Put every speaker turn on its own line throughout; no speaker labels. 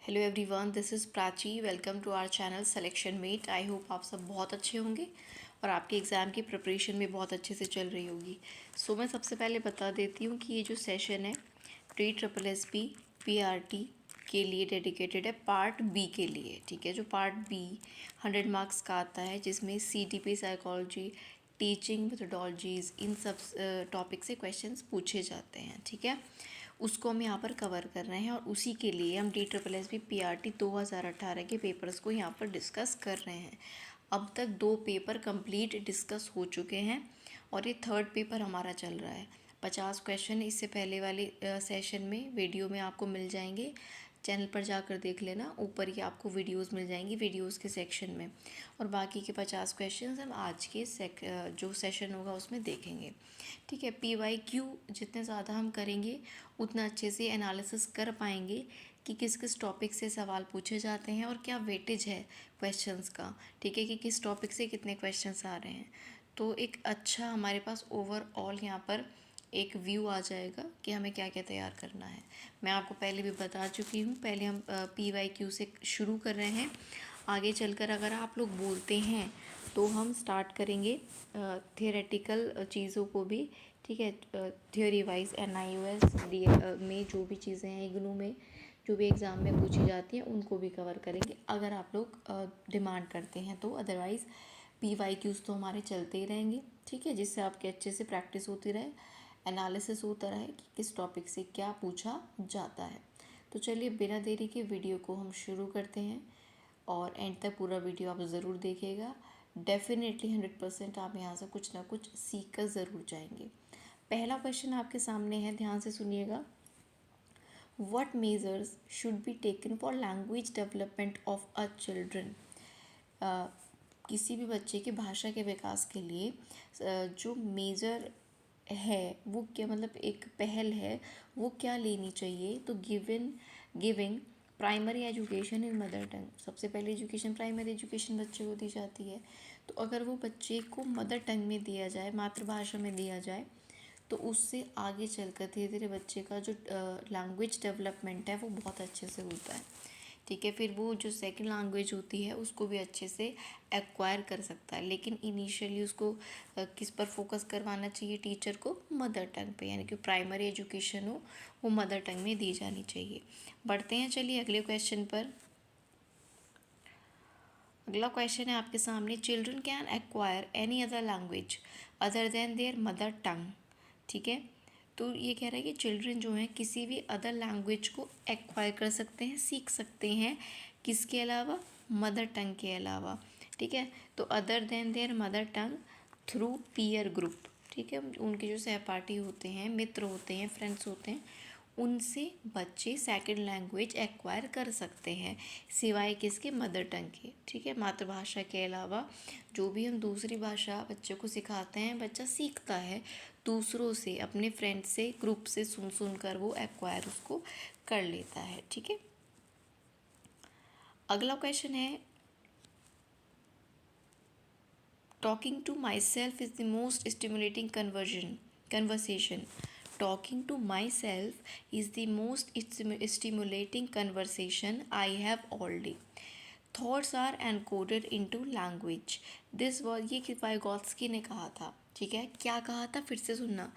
Hello everyone, this is Prachi. Welcome to our channel selection mate. I hope आप सब बहुत अच्छे होंगे और आपके एग्ज़ाम की प्रिपरेशन भी बहुत अच्छे से चल रही होगी। सो मैं सबसे पहले बता देती हूँ कि ये जो सेशन है PSSSB PRT के लिए डेडिकेटेड है, पार्ट बी के लिए। ठीक है, जो पार्ट बी 100 मार्क्स का आता है, जिसमें CTP साइकोलॉजी, टीचिंग मेथडोलॉजीज़, इन सब टॉपिक से क्वेश्चंस पूछे जाते हैं। ठीक है, उसको हम यहाँ पर कवर कर रहे हैं और उसी के लिए हम DSSB PRT 2018 के पेपर्स को यहाँ पर डिस्कस कर रहे हैं। अब तक 2 पेपर कंप्लीट डिस्कस हो चुके हैं और ये 3rd पेपर हमारा चल रहा है। 50 क्वेश्चन इससे पहले वाले सेशन में वीडियो में आपको मिल जाएंगे। चैनल पर जाकर देख लेना, ऊपर ही आपको वीडियोस मिल जाएंगी वीडियोस के सेक्शन में। और बाकी के 50 क्वेश्चंस हम आज के जो सेशन होगा उसमें देखेंगे। ठीक है, PYQ जितने ज़्यादा हम करेंगे उतना अच्छे से एनालिसिस कर पाएंगे कि किस किस टॉपिक से सवाल पूछे जाते हैं और क्या वेटेज है क्वेश्चंस का। ठीक है, कि किस टॉपिक से कितने क्वेश्चंस आ रहे हैं। तो एक अच्छा हमारे पास ओवरऑल यहाँ पर एक व्यू आ जाएगा कि हमें क्या क्या तैयार करना है। मैं आपको पहले भी बता चुकी हूँ। पहले हम PYQ से शुरू कर रहे हैं। आगे चलकर अगर आप लोग बोलते हैं तो हम स्टार्ट करेंगे थियोरेटिकल चीज़ों को भी। ठीक है, थ्योरी वाइज NIOS में जो भी चीज़ें हैं, इग्नू में जो भी एग्ज़ाम में पूछी जाती हैं उनको भी कवर करेंगे अगर आप लोग डिमांड करते हैं तो। अदरवाइज़ PYQs तो हमारे चलते ही रहेंगे। ठीक है, जिससे आपके अच्छे से प्रैक्टिस होती रहे, एनालिसिस होता रहे कि किस टॉपिक से क्या पूछा जाता है। तो चलिए बिना देरी के वीडियो को हम शुरू करते हैं और एंड तक पूरा वीडियो आप ज़रूर देखिएगा। डेफिनेटली 100% आप यहाँ से कुछ ना कुछ सीख कर ज़रूर जाएंगे। पहला क्वेश्चन आपके सामने है, ध्यान से सुनिएगा। What measures should be taken for language development of a children? किसी भी बच्चे की भाषा के विकास के लिए जो मेजर है वो क्या, मतलब एक पहल है वो क्या लेनी चाहिए। तो giving primary education in mother tongue. सबसे पहले एजुकेशन, प्राइमरी एजुकेशन बच्चे को दी जाती है। तो अगर वो बच्चे को मदर टंग में दिया जाए, मातृभाषा में दिया जाए, तो उससे आगे चलकर धीरे धीरे बच्चे का जो लैंग्वेज डेवलपमेंट है वो बहुत अच्छे से होता है। ठीक है, फिर वो जो सेकंड लैंग्वेज होती है उसको भी अच्छे से एक्वायर कर सकता है। लेकिन इनिशियली उसको किस पर फोकस करवाना चाहिए टीचर को? मदर टंग पे, यानी कि प्राइमरी एजुकेशन हो वो मदर टंग में दी जानी चाहिए। बढ़ते हैं चलिए अगले क्वेश्चन पर। अगला क्वेश्चन है आपके सामने, children can acquire any other language other than there mother tongue. ठीक है, तो ये कह रहा है कि चिल्ड्रन जो हैं किसी भी अदर लैंग्वेज को एक्वायर कर सकते हैं, सीख सकते हैं, किसके अलावा? मदर टंग के अलावा। ठीक है, तो other than there mother tongue through peer group. ठीक है, उनके जो सहपाठी होते हैं, मित्र होते हैं, फ्रेंड्स होते हैं, उनसे बच्चे सेकंड लैंग्वेज एक्वायर कर सकते हैं, सिवाय किसके? मदर टंग के। ठीक है, मातृभाषा के अलावा जो भी हम दूसरी भाषा बच्चों को सिखाते हैं, बच्चा सीखता है दूसरों से, अपने फ्रेंड से, ग्रुप से सुन सुन कर वो एक्वायर उसको कर लेता है। ठीक है, अगला क्वेश्चन है, talking to myself is the most stimulating conversation. Talking to myself is the most stimulating conversation I have all day. Thoughts are encoded into language. This was, ये वाइगॉत्स्की ने कहा था। ठीक है, क्या कहा था? फिर से सुनना।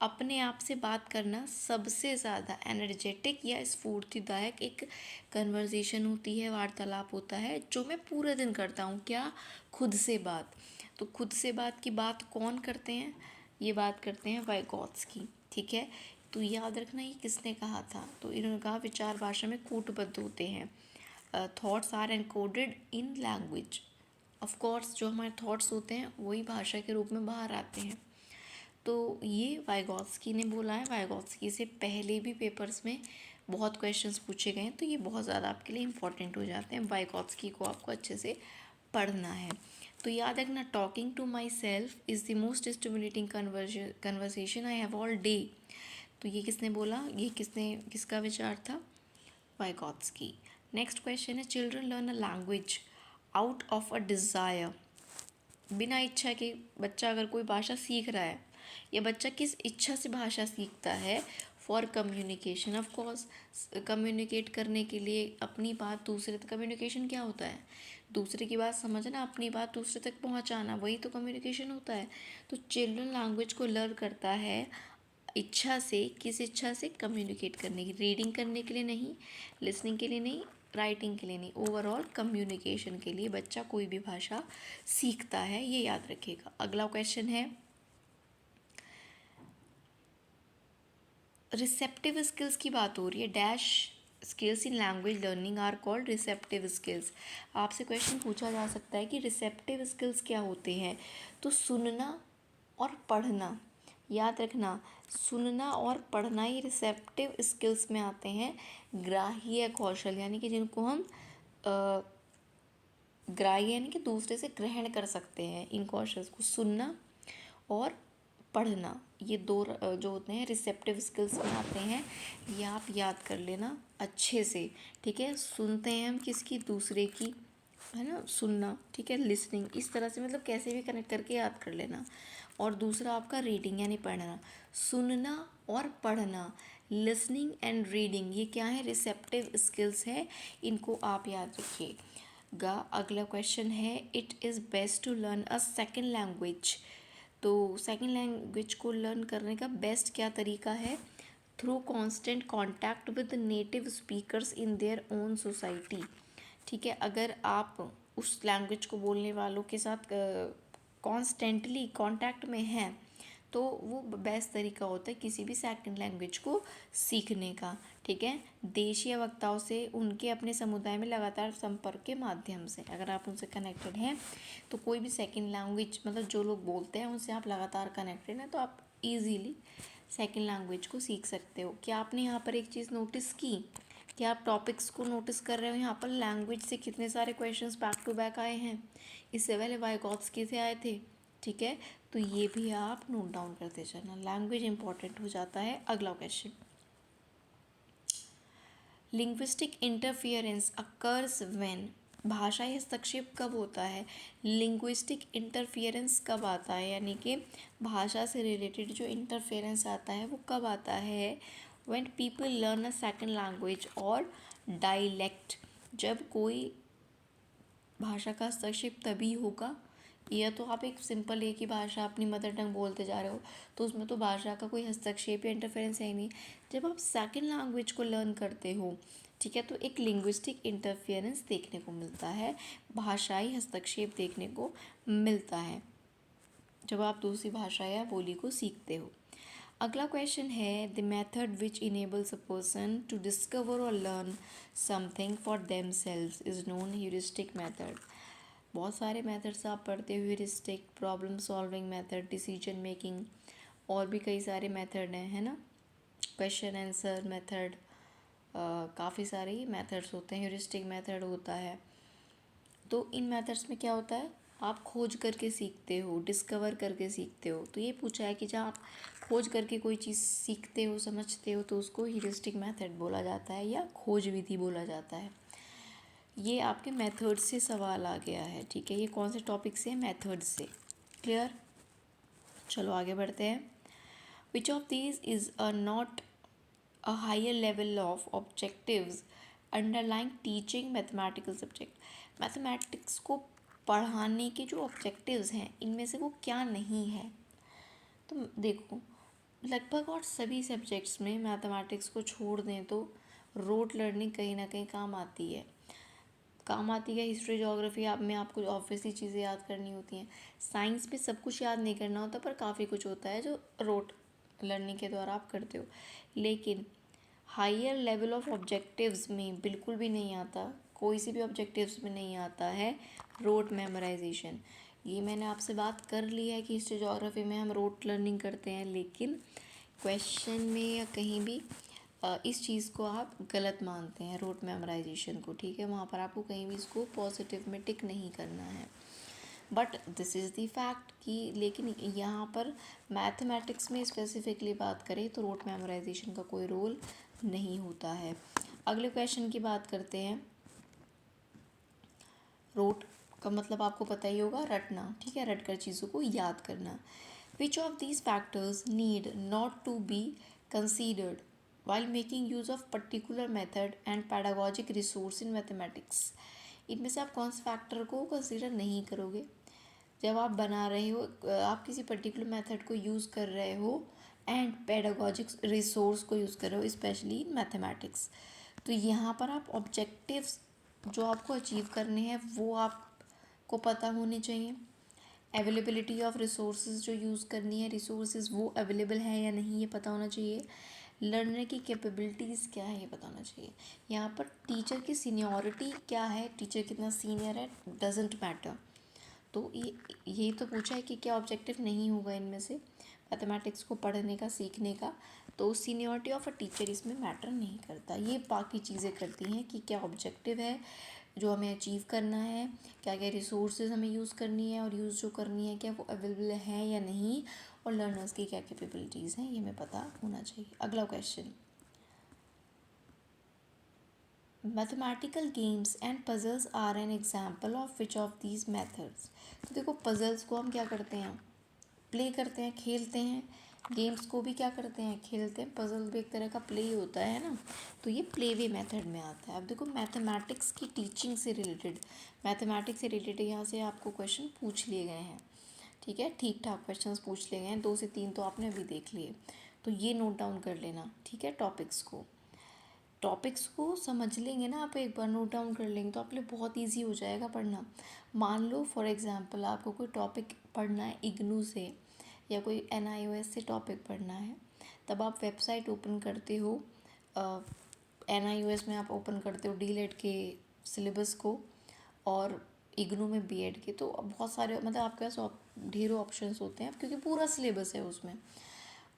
अपने आप से बात करना सबसे ज़्यादा एनर्जेटिक या स्फूर्तिदायक एक कन्वर्जेशन होती है, वार्तालाप होता है, जो मैं पूरे दिन करता हूँ। क्या? खुद से बात। तो खुद से बात की बात कौन करते हैं? ये बात करते हैं वाइगॉत्स्की। ठीक है, तो याद रखना ये किसने कहा था। तो इन्होंने कहा विचार भाषा में कूटबद्ध होते हैं, thoughts are encoded in language. Of course जो हमारे थॉट्स होते हैं वही भाषा के रूप में बाहर आते हैं। तो ये वाइगॉत्स्की ने बोला है। वाइगॉत्स्की से पहले भी पेपर्स में बहुत क्वेश्चंस पूछे गए हैं, तो ये बहुत ज़्यादा आपके लिए इंपॉर्टेंट हो जाते हैं। वाइगॉत्स्की को आपको अच्छे से पढ़ना है। तो याद रखना, talking to myself is the most stimulating conversation I have all day. तो ये किसने बोला? ये किसका विचार था? वाइगॉत्स्की। नेक्स्ट क्वेश्चन है, children learn a language out of a desire. बिना इच्छा के बच्चा अगर कोई भाषा सीख रहा है, या बच्चा किस इच्छा से भाषा सीखता है? For communication, of course communicate करने के लिए अपनी बात दूसरे तक, कम्युनिकेशन क्या होता है, दूसरे की बात समझना, अपनी बात दूसरे तक पहुंचाना, वही तो कम्युनिकेशन होता है। तो चिल्ड्रन लैंग्वेज को लर्न करता है इच्छा से, किस इच्छा से, कम्युनिकेट करने की, रीडिंग करने के लिए नहीं, लिसनिंग के लिए नहीं, राइटिंग के लिए नहीं, ओवरऑल कम्युनिकेशन के लिए बच्चा कोई भी भाषा सीखता है, ये याद रखिएगा। अगला क्वेश्चन है, रिसेप्टिव स्किल्स की बात हो रही है, dash skills in language learning are called receptive skills. आपसे क्वेश्चन पूछा जा सकता है कि रिसेप्टिव स्किल्स क्या होते हैं, तो सुनना और पढ़ना, याद रखना, सुनना और पढ़ना ही रिसेप्टिव स्किल्स में आते हैं। ग्राह्य कौशल यानी कि जिनको हम ग्राह्य यानी कि दूसरे से ग्रहण कर सकते हैं, इन कौशल्स को, सुनना और पढ़ना, ये दो जो होते हैं रिसेप्टिव स्किल्स में आते हैं। ये आप याद कर लेना अच्छे से, ठीक है। सुनते हैं हम किसकी, दूसरे की, है ना, सुनना, ठीक है, लिसनिंग, इस तरह से मतलब कैसे भी कनेक्ट करके याद कर लेना। और दूसरा आपका रीडिंग यानी पढ़ना, सुनना और पढ़ना, लिसनिंग एंड रीडिंग, ये क्या है, रिसेप्टिव स्किल्स है, इनको आप याद रखिएगा। अगला क्वेश्चन है, it is best to learn a second language. तो सेकेंड लैंग्वेज को लर्न करने का बेस्ट क्या तरीका है, through constant contact with native speakers in their own society, ठीक है। अगर आप उस लैंग्वेज को बोलने वालों के साथ कॉन्स्टेंटली कांटेक्ट में हैं, तो वो बेस्ट तरीका होता है किसी भी सेकंड लैंग्वेज को सीखने का, ठीक है। देशीय वक्ताओं से उनके अपने समुदाय में लगातार संपर्क के माध्यम से, अगर आप उनसे कनेक्टेड हैं तो कोई भी सेकंड लैंग्वेज मतलब जो लोग बोलते हैं उनसे आप लगातार कनेक्टेड हैं, तो आप इजीली सेकंड लैंग्वेज को सीख सकते हो। क्या आपने यहाँ पर एक चीज़ नोटिस की, क्या आप टॉपिक्स को नोटिस कर रहे हो, यहाँ पर लैंग्वेज से कितने सारे क्वेश्चंस बैक टू बैक आए हैं, इससे पहले वाइगॉत्स्की से आए थे, ठीक है। तो ये भी आप नोट डाउन करते जाना, लैंग्वेज इंपॉर्टेंट हो जाता है। अगला question, linguistic interference occurs when, भाषाई हस्तक्षेप कब होता है, लिंग्विस्टिक इंटरफियरेंस कब आता है, यानी कि भाषा से रिलेटेड जो इंटरफेरेंस आता है वो कब आता है, when people learn a second language और डायलेक्ट, जब कोई भाषा का हस्तक्षेप तभी होगा, या तो आप एक सिंपल एक ही भाषा अपनी मदर टंग बोलते जा रहे हो तो उसमें तो भाषा का कोई हस्तक्षेप या इंटरफेरेंस है ही नहीं। जब आप सेकंड लैंग्वेज को लर्न करते हो, ठीक है, तो एक लिंग्विस्टिक इंटरफेरेंस देखने को मिलता है, भाषाई हस्तक्षेप देखने को मिलता है जब आप दूसरी भाषा या बोली को सीखते हो। अगला क्वेश्चन है, the method which enables a person to discover or learn something for themselves is known heuristic method. बहुत सारे मेथड्स आप पढ़ते हो, heuristic, problem solving method, decision making, और भी कई सारे मेथड हैं, है ना, क्वेश्चन आंसर मेथड, काफ़ी सारे मेथड्स होते हैं। ह्यूरिस्टिक मेथड होता है, तो इन मेथड्स में क्या होता है, आप खोज करके सीखते हो, डिस्कवर करके सीखते हो। तो ये पूछा है कि जब आप खोज करके कोई चीज़ सीखते हो, समझते हो, तो उसको ह्यूरिस्टिक मेथड बोला जाता है या खोज विधि बोला जाता है। ये आपके मेथड से सवाल आ गया है, ठीक है। ये कौन से टॉपिक से, मेथड से, क्लियर। चलो आगे बढ़ते हैं। Which of these is a not a higher level of objectives underlying teaching mathematical subject. Mathematics को पढ़ाने के जो ऑब्जेक्टिव्स हैं इनमें से वो क्या नहीं है, तो देखो लगभग और सभी सब्जेक्ट्स में मैथमेटिक्स को छोड़ दें तो रोट लर्निंग कहीं ना कहीं काम आती है, काम आती है। हिस्ट्री ज्योग्राफी आप में आपको ऑब्वियसली चीज़ें याद करनी होती हैं, साइंस में सब कुछ याद नहीं करना होता पर काफ़ी कुछ होता है जो रोट लर्निंग के द्वारा आप करते हो। लेकिन हायर लेवल ऑफ ऑब्जेक्टिव्स में बिल्कुल भी नहीं आता, कोई सी भी ऑब्जेक्टिव्स में नहीं आता है रोट मेमोराइजेशन। ये मैंने आपसे बात कर ली है कि हिस्ट्री ज्योग्राफी में हम रोट लर्निंग करते हैं, लेकिन क्वेश्चन में या कहीं भी इस चीज़ को आप गलत मानते हैं, रोट मेमोराइजेशन को, ठीक है। वहाँ पर आपको कहीं भी इसको पॉजिटिव में टिक नहीं करना है, but this is the fact कि, लेकिन यहाँ पर मैथमेटिक्स में स्पेसिफिकली बात करें तो रोट मेमोराइजेशन का कोई रोल नहीं होता है। अगले क्वेश्चन की बात करते हैं। रोट का मतलब आपको पता ही होगा, रटना, ठीक है, रट कर चीज़ों को याद करना। Which of these factors need not to be considered while making use of particular method and pedagogic resource in mathematics। इनमें से आप कौन से फैक्टर को कंसीडर नहीं करोगे जब आप बना रहे हो, आप किसी पर्टिकुलर मेथड को यूज़ कर रहे हो एंड पेडागोजिक रिसोर्स को यूज़ कर रहे हो, स्पेशली इन मैथमेटिक्स। तो यहाँ पर आप ऑब्जेक्टिव्स जो आपको अचीव करने हैं वो आपको पता होने चाहिए। अवेलेबिलिटी ऑफ रिसोर्सेज जो यूज़ करनी है, रिसोर्सेज वो अवेलेबल है या नहीं ये पता होना चाहिए। लर्नर की कैपेबिलिटीज़ क्या है ये पता होना चाहिए। यहाँ पर टीचर की सीनियरिटी क्या है, टीचर कितना सीनियर है, डजेंट मैटर। तो ये तो पूछा है कि क्या ऑब्जेक्टिव नहीं होगा इनमें से मैथमेटिक्स को पढ़ने का, सीखने का। तो सीनियरिटी ऑफ अ टीचर इसमें मैटर नहीं करता, ये बाकी चीज़ें करती हैं कि क्या ऑब्जेक्टिव है जो हमें अचीव करना है, क्या क्या रिसोर्सेज हमें यूज़ करनी है और यूज़ जो करनी है क्या वो अवेलेबल है या नहीं, और लर्नर्स की क्या कैपेबिलिटीज़ हैं ये हमें पता होना चाहिए। अगला question, mathematical games and puzzles are an example of which of these methods. तो देखो पजल्स को हम क्या करते हैं, प्ले करते हैं, खेलते हैं। गेम्स को भी क्या करते हैं, खेलते हैं। पजल भी एक तरह का प्ले ही होता है ना, तो ये प्ले वे मेथड में आता है। अब देखो मैथमेटिक्स की टीचिंग से रिलेटेड, मैथमेटिक्स से रिलेटेड यहाँ से आपको क्वेश्चन पूछ लिए गए हैं, ठीक है, ठीक ठाक क्वेश्चंस पूछ लिए गए हैं, 2 से 3 तो आपने अभी देख लिए। तो ये नोट डाउन कर लेना, ठीक है। टॉपिक्स को समझ लेंगे ना आप, एक बार नोट डाउन कर लेंगे तो आपके लिए बहुत इजी हो जाएगा पढ़ना। मान लो फॉर एग्जांपल आपको कोई टॉपिक पढ़ना है इग्नू से या कोई NIOS से टॉपिक पढ़ना है, तब आप वेबसाइट ओपन करते हो, NIOS में आप ओपन करते हो DLED के सिलेबस को और इग्नू में BEd के, तो बहुत सारे मतलब आपके पास ढेरों ऑप्शंस होते हैं क्योंकि पूरा सिलेबस है उसमें।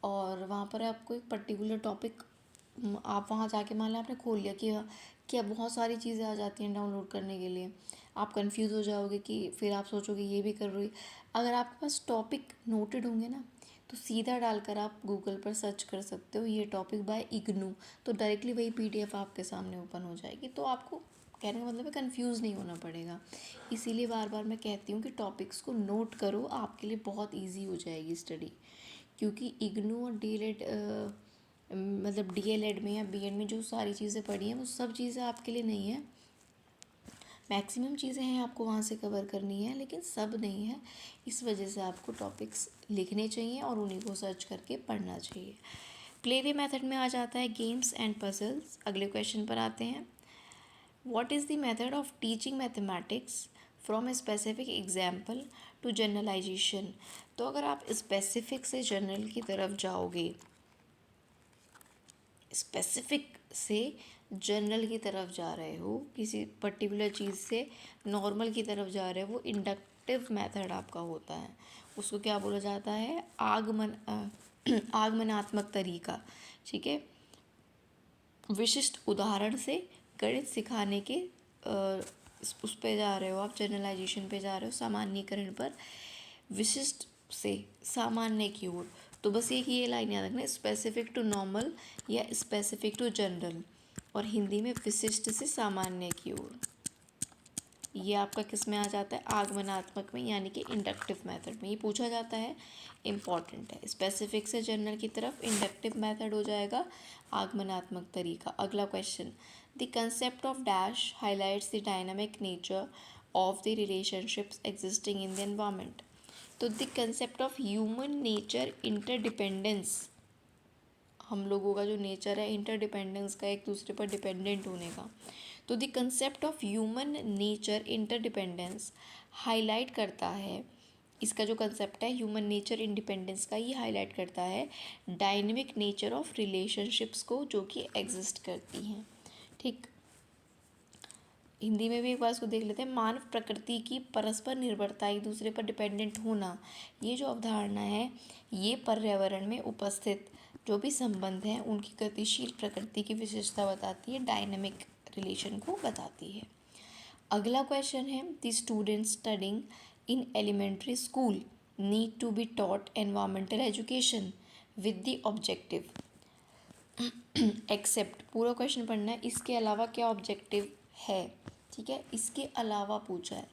और वहाँ पर आपको एक पर्टिकुलर टॉपिक, आप वहाँ जाके मान लें आपने खोल लिया कि क्या बहुत सारी चीज़ें आ जाती हैं डाउनलोड करने के लिए, आप कंफ्यूज हो जाओगे कि फिर आप सोचोगे ये भी कर रही। अगर आपके पास टॉपिक नोटेड होंगे ना तो सीधा डालकर आप गूगल पर सर्च कर सकते हो ये टॉपिक बाय इग्नू, तो डायरेक्टली वही PDF आपके सामने ओपन हो जाएगी। तो आपको कहने का मतलब है कन्फ्यूज़ नहीं होना पड़ेगा। इसीलिए बार बार मैं कहती हूँ कि टॉपिक्स को नोट करो, आपके लिए बहुत ईजी हो जाएगी स्टडी। क्योंकि इग्नू और DLED मतलब DLED में या BEd में जो सारी चीज़ें पढ़ी हैं वो सब चीज़ें आपके लिए नहीं है। मैक्सिमम चीज़ें हैं आपको वहाँ से कवर करनी है, लेकिन सब नहीं है। इस वजह से आपको टॉपिक्स लिखने चाहिए और उन्हीं को सर्च करके पढ़ना चाहिए। प्ले वे मेथड में आ जाता है गेम्स एंड पजल्स। अगले क्वेश्चन पर आते हैं, what is the method of teaching mathematics from a specific example to generalization. तो अगर आप स्पेसिफिक से जनरल की तरफ जाओगे, स्पेसिफिक से जनरल की तरफ जा रहे हो, किसी पर्टिकुलर चीज़ से नॉर्मल की तरफ जा रहे हो, वो इंडक्टिव मेथड आपका होता है। उसको क्या बोला जाता है, आगमनात्मक तरीका, ठीक है। विशिष्ट उदाहरण से गणित सिखाने के उस पे जा रहे हो आप, जनरलाइजेशन पे जा रहे हो, सामान्यीकरण पर, विशिष्ट से सामान्य की ओर। तो बस एक ये लाइन याद रखना, स्पेसिफिक टू नॉर्मल या स्पेसिफिक टू जनरल, और हिंदी में विशिष्ट से सामान्य की ओर। ये आपका किस में आ जाता है, आगमनात्मक में, यानी कि इंडक्टिव मेथड में। ये पूछा जाता है, इम्पॉर्टेंट है। स्पेसिफिक से जनरल की तरफ इंडक्टिव मेथड हो जाएगा, आगमनात्मक तरीका। अगला question, the concept of dash highlights the dynamic nature of the relationships existing in the environment. तो the concept of human nature interdependence, हम लोगों का जो नेचर है इंटरडिपेंडेंस का, एक दूसरे पर डिपेंडेंट होने का। तो the concept of human nature interdependence highlight करता है, इसका जो कंसेप्ट है ह्यूमन नेचर इंडिपेंडेंस का, ये हाईलाइट करता है डायनेमिक नेचर ऑफ रिलेशनशिप्स को जो कि एग्जिस्ट करती हैं, ठीक। हिंदी में भी एक बार इसको देख लेते हैं, मानव प्रकृति की परस्पर निर्भरता, एक दूसरे पर डिपेंडेंट होना, ये जो अवधारणा है ये पर्यावरण में उपस्थित जो भी संबंध हैं उनकी गतिशील प्रकृति की विशेषता बताती है, डायनेमिक रिलेशन को बताती है। अगला क्वेश्चन है, the students studying in elementary school need to be taught environmental education with the objective except, पूरा क्वेश्चन पढ़ना है, इसके अलावा क्या ऑब्जेक्टिव है, ठीक है। इसके अलावा पूछा है,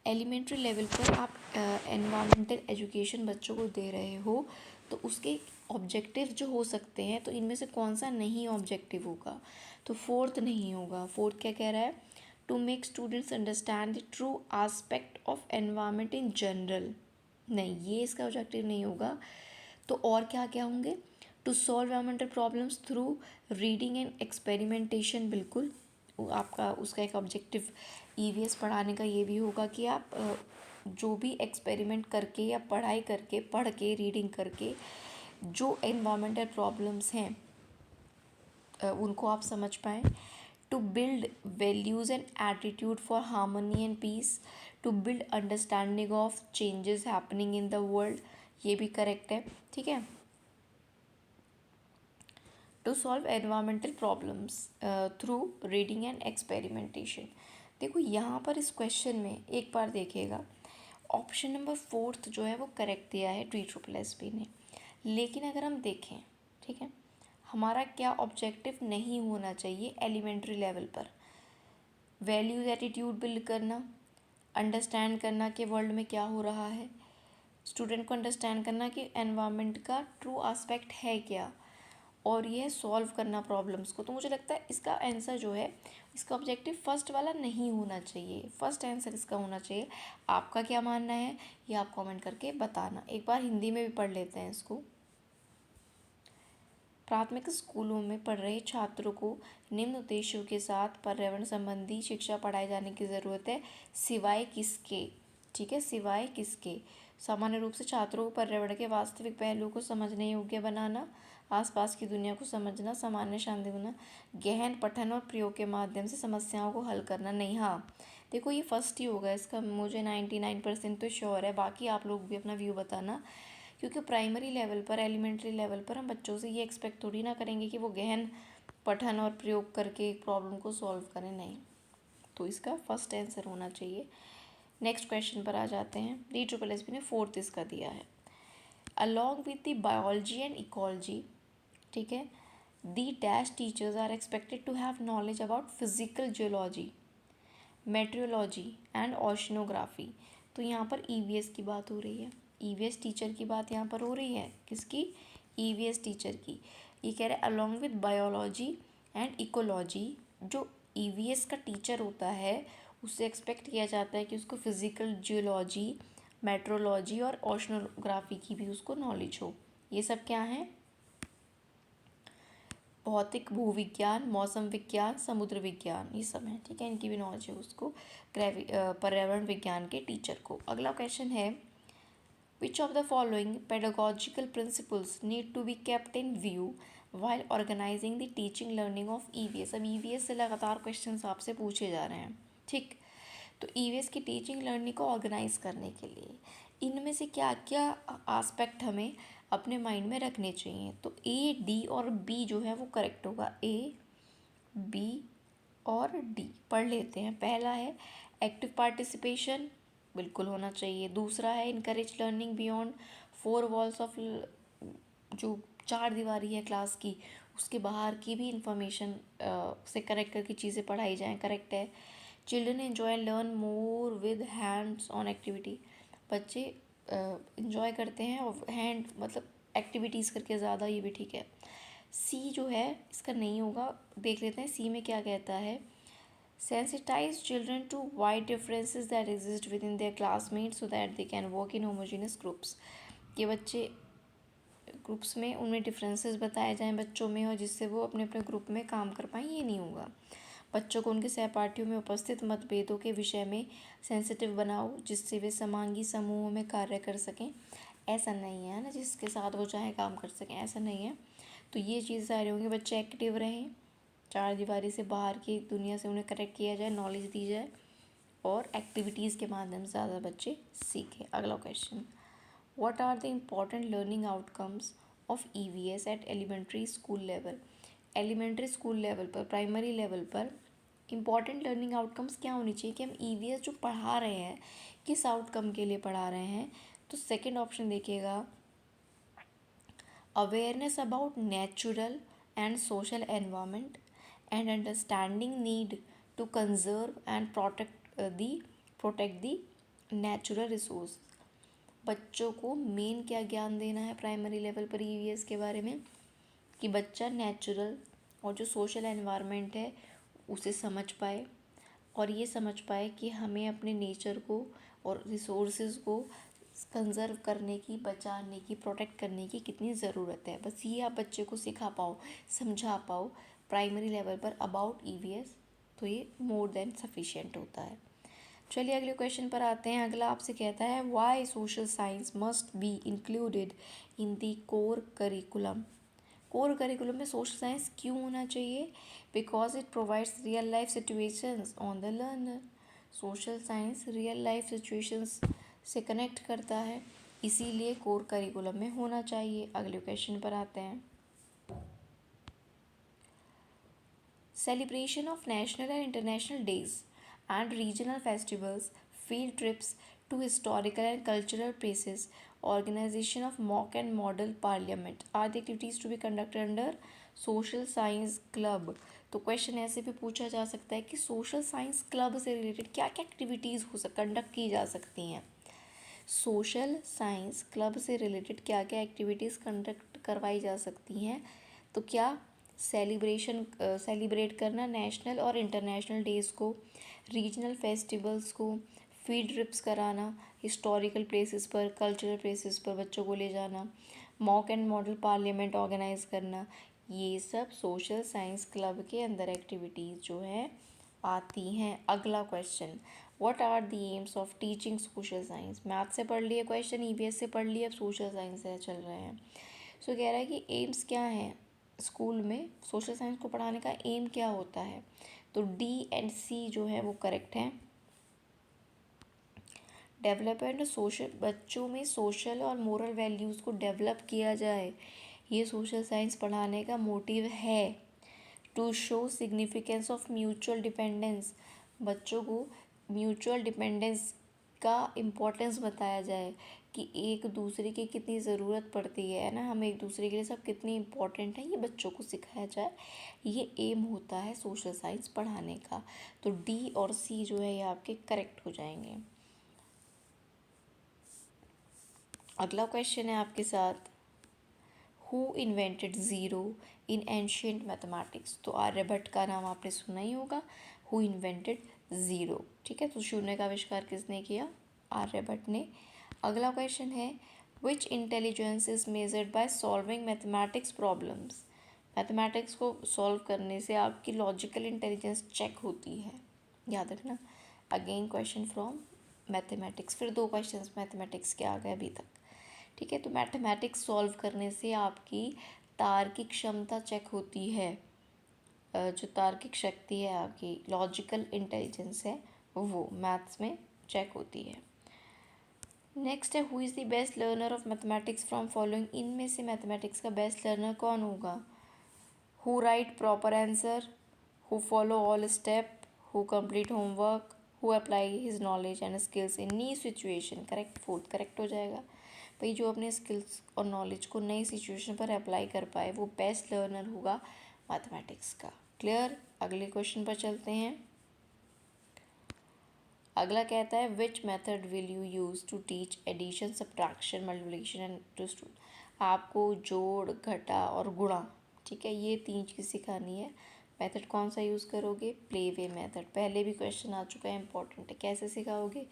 एलिमेंट्री लेवल पर आप एनवायरमेंटल एजुकेशन बच्चों को दे रहे हो, तो उसके ऑब्जेक्टिव जो हो सकते हैं, तो इनमें से कौन सा नहीं ऑब्जेक्टिव होगा? तो फोर्थ नहीं होगा। फोर्थ क्या कह रहा है? To make students understand the true aspect of environment in general, नहीं, ये इसका ऑब्जेक्टिव नहीं होगा। तो और क्या क्या होंगे? To solve environmental problems through reading and experimentation, बिल्कुल आपका उसका एक ऑब्जेक्टिव ईवीएस पढ़ाने का ये भी होगा कि आप जो भी एक्सपेरिमेंट करके या पढ़ाई करके, पढ़ के, रीडिंग करके जो एनवायरमेंटल प्रॉब्लम्स हैं उनको आप समझ पाएँ। To build values and attitude for harmony and peace, to build understanding of changes happening in the world, ये भी करेक्ट है, ठीक है। To solve environmental problems through reading and experimentation. देखो यहाँ पर इस क्वेश्चन में एक बार देखिएगा, ऑप्शन नंबर फोर्थ जो है वो करेक्ट दिया है TSSB ने, लेकिन अगर हम देखें, ठीक है, हमारा क्या ऑब्जेक्टिव नहीं होना चाहिए एलिमेंट्री लेवल पर? वैल्यूज एटीट्यूड बिल्ड करना, अंडरस्टैंड करना कि वर्ल्ड में क्या हो रहा है, स्टूडेंट को अंडरस्टैंड करना कि एनवायरनमेंट का ट्रू आस्पेक्ट है क्या, और यह सॉल्व करना प्रॉब्लम्स को। तो मुझे लगता है इसका आंसर जो है, इसका ऑब्जेक्टिव फर्स्ट वाला नहीं होना चाहिए, फर्स्ट आंसर इसका होना चाहिए। आपका क्या मानना है ये आप कमेंट करके बताना। एक बार हिंदी में भी पढ़ लेते हैं इसको। प्राथमिक स्कूलों में पढ़ रहे छात्रों को निम्न उद्देश्यों के साथ पर्यावरण संबंधी शिक्षा पढ़ाए जाने की ज़रूरत है, सिवाय किसके? ठीक है, सिवाय किसके? सामान्य रूप से छात्रों को पर्यावरण के वास्तविक पहलुओं को समझने योग्य बनाना, आसपास की दुनिया को समझना, सामान्य शांति होना, गहन पठन और प्रयोग के माध्यम से समस्याओं को हल करना। नहीं, हाँ देखो ये फर्स्ट ही होगा इसका, मुझे 99% तो श्योर है, बाकी आप लोग भी अपना व्यू बताना, क्योंकि प्राइमरी लेवल पर, एलिमेंट्री लेवल पर हम बच्चों से ये एक्सपेक्ट थोड़ी ना करेंगे कि वो गहन पठन और प्रयोग करके एक प्रॉब्लम को सॉल्व करें, नहीं। तो इसका फर्स्ट आंसर होना चाहिए। नेक्स्ट क्वेश्चन पर आ जाते हैं। TSSB ने फोर्थ इसका दिया है, along with the biology and ecology, ठीक है, the dash teachers are expected to have knowledge about physical geology, meteorology and oceanography. तो यहाँ पर ईवीएस की बात हो रही है, ईवीएस टीचर की बात यहाँ पर हो रही है, किसकी? ईवीएस टीचर की। ये कह रहे हैं along with biology and ecology, जो ईवीएस का टीचर होता है उससे एक्सपेक्ट किया जाता है कि उसको फिजिकल जियोलॉजी, मेट्रोलॉजी और ओशनोग्राफी की भी उसको नॉलेज हो। ये सब क्या है? भौतिक, भूविज्ञान, मौसम विज्ञान, समुद्र विज्ञान, ये सब है, ठीक है, इनकी भी नॉलेज है उसको, पर्यावरण विज्ञान के टीचर को। अगला क्वेश्चन है, which of the following pedagogical principles need to be kept in view while organizing the teaching learning of EVS. अब ईवीएस से लगातार क्वेश्चन आपसे पूछे जा रहे हैं, ठीक। तो ईवीएस की टीचिंग लर्निंग को ऑर्गेनाइज करने के लिए इनमें से क्या क्या आस्पेक्ट हमें अपने माइंड में रखने चाहिए? तो ए, डी और बी जो है वो करेक्ट होगा, ए, बी और डी पढ़ लेते हैं। पहला है एक्टिव पार्टिसिपेशन, बिल्कुल होना चाहिए। दूसरा है encourage learning beyond four walls of, जो चार दीवारी है क्लास की उसके बाहर की भी इंफॉर्मेशन से कनेक्ट करके चीज़ें पढ़ाई जाएँ, करेक्ट है। Children enjoy learn more with hands on activity, बच्चे इन्जॉय करते हैं और हैंड मतलब एक्टिविटीज़ करके ज़्यादा, ये भी ठीक है। सी जो है इसका नहीं होगा, देख लेते हैं सी में क्या कहता है। Sensitize children to wide differences that exist within their classmates so that they can work in homogeneous groups, ये बच्चे ग्रुप्स में उनमें डिफरेंसेस बताए जाएं बच्चों में, और जिससे वो अपने अपने ग्रुप में काम कर पाएँ, ये नहीं होगा। बच्चों को उनके सहपाठियों में उपस्थित मतभेदों के विषय में सेंसिटिव बनाओ जिससे वे समांगी समूहों में कार्य कर सकें, ऐसा नहीं है ना जिसके साथ वो चाहे काम कर सकें, ऐसा नहीं है। तो ये चीज़ सारी होंगी, बच्चे एक्टिव रहें, चार दीवारी से बाहर की दुनिया से उन्हें कनेक्ट किया जाए, नॉलेज दी जाए और एक्टिविटीज़ के माध्यम से ज़्यादा बच्चे सीखें। अगला question, what are the important learning outcomes of EVS at elementary school level. Elementary school level पर, प्राइमरी लेवल पर इम्पॉर्टेंट लर्निंग आउटकम्स क्या होनी चाहिए कि हम ईवीएस जो पढ़ा रहे हैं किस आउटकम के लिए पढ़ा रहे हैं? तो सेकंड ऑप्शन देखिएगा, awareness about natural and social environment and understanding need to conserve and protect the natural resource. बच्चों को मेन क्या ज्ञान देना है प्राइमरी लेवल पर ईवीएस के बारे में, कि बच्चा नेचुरल और जो सोशल एनवायरनमेंट है उसे समझ पाए, और ये समझ पाए कि हमें अपने नेचर को और रिसोर्सेज को कंज़र्व करने की, बचाने की, प्रोटेक्ट करने की कितनी ज़रूरत है। बस ये आप बच्चे को सिखा पाओ, समझा पाओ प्राइमरी लेवल पर अबाउट ईवीएस, तो ये मोर देन सफिशिएंट होता है। चलिए अगले क्वेश्चन पर आते हैं। अगला आपसे कहता है why social science must be included in the core curriculum. Core curriculum में सोशल साइंस क्यों होना चाहिए? Because it provides real life situations on the learner. Social science real life situations से कनेक्ट करता है, इसीलिए कोर करिकुलम में होना चाहिए। अगले क्वेश्चन पर आते हैं। Celebration of national and international days and regional festivals, field trips to historical and cultural places, organization of mock and model parliament are the activities to be conducted under social science club। तो question ऐसे भी पूछा जा सकता है कि social science club से related क्या क्या एक्टिविटीज़ कंडक्ट की जा सकती हैं। सोशल साइंस क्लब से रिलेटेड क्या क्या एक्टिविटीज़ कंडक्ट करवाई जा सकती हैं? तो क्या सेलिब्रेट करना नेशनल और इंटरनेशनल डेज़ को, रीजनल फेस्टिवल्स को, फील्ड ट्रिप्स कराना, हिस्टोरिकल प्लेसेस पर, कल्चरल प्लेसेस पर बच्चों को ले जाना, mock and model parliament organize करना, ये सब सोशल साइंस क्लब के अंदर एक्टिविटीज़ जो है आती हैं। अगला question, what are the aims of teaching social science. Math से पढ़ लिए क्वेश्चन, ईवीएस से पढ़ लिए, अब सोशल साइंस से चल रहे हैं। सो कह रहा है कि एम्स क्या है स्कूल में सोशल साइंस को पढ़ाने का, एम क्या होता है? तो डी एंड सी जो है वो करेक्ट है। डेवलपमेंट सोशल, बच्चों में सोशल और मोरल वैल्यूज़ को डेवलप किया जाए, ये सोशल साइंस पढ़ाने का मोटिव है। To show significance of mutual dependence, बच्चों को म्यूचुअल डिपेंडेंस का इम्पोर्टेंस बताया जाए कि एक दूसरे की कितनी ज़रूरत पड़ती है ना, हम एक दूसरे के लिए सब कितने इम्पोर्टेंट हैं, ये बच्चों को सिखाया जाए। ये एम होता है सोशल साइंस पढ़ाने का। तो डी और सी जो है ये आपके करेक्ट हो जाएंगे। अगला क्वेश्चन है आपके साथ, who invented zero in ancient mathematics. तो आर्यभट्ट का नाम आपने सुना ही होगा, हु इन्वेंटेड ज़ीरो। ठीक है, तो शून्य का आविष्कार किसने किया? आर्यभट्ट ने। अगला क्वेश्चन है, which intelligence is measured by solving mathematics problems. Mathematics को सॉल्व करने से आपकी लॉजिकल इंटेलिजेंस चेक होती है, याद रखना। अगेन क्वेश्चन फ्रॉम मैथमेटिक्स, फिर दो क्वेश्चंस मैथमेटिक्स के आ गए अभी तक। ठीक है, तो मैथमेटिक्स सॉल्व करने से आपकी तार्किक क्षमता चेक होती है, जो तार्किक शक्ति है आपकी, लॉजिकल इंटेलिजेंस है, वो मैथ्स में चेक होती है। नेक्स्ट है, who is the best learner of mathematics from following. इनमें से मैथमेटिक्स का बेस्ट लर्नर कौन होगा? Who right proper answer, who follow all step, who complete homework, who apply his knowledge and skills in new situation. Correct, fourth correct हो जाएगा। भाई जो अपने स्किल्स और नॉलेज को नई सिचुएशन पर अप्लाई कर पाए वो बेस्ट लर्नर होगा मैथमेटिक्स का। क्लियर? अगले क्वेश्चन पर चलते हैं। अगला कहता है, which method will you use to teach addition, subtraction, multiplication and to. आपको जोड़, घटा और गुणा, ठीक है, ये तीन चीज़ सिखानी है। मेथड कौन सा यूज़ करोगे? Play way method. पहले भी क्वेश्चन आ चुका है, इंपॉर्टेंट है। कैसे सिखाओगे?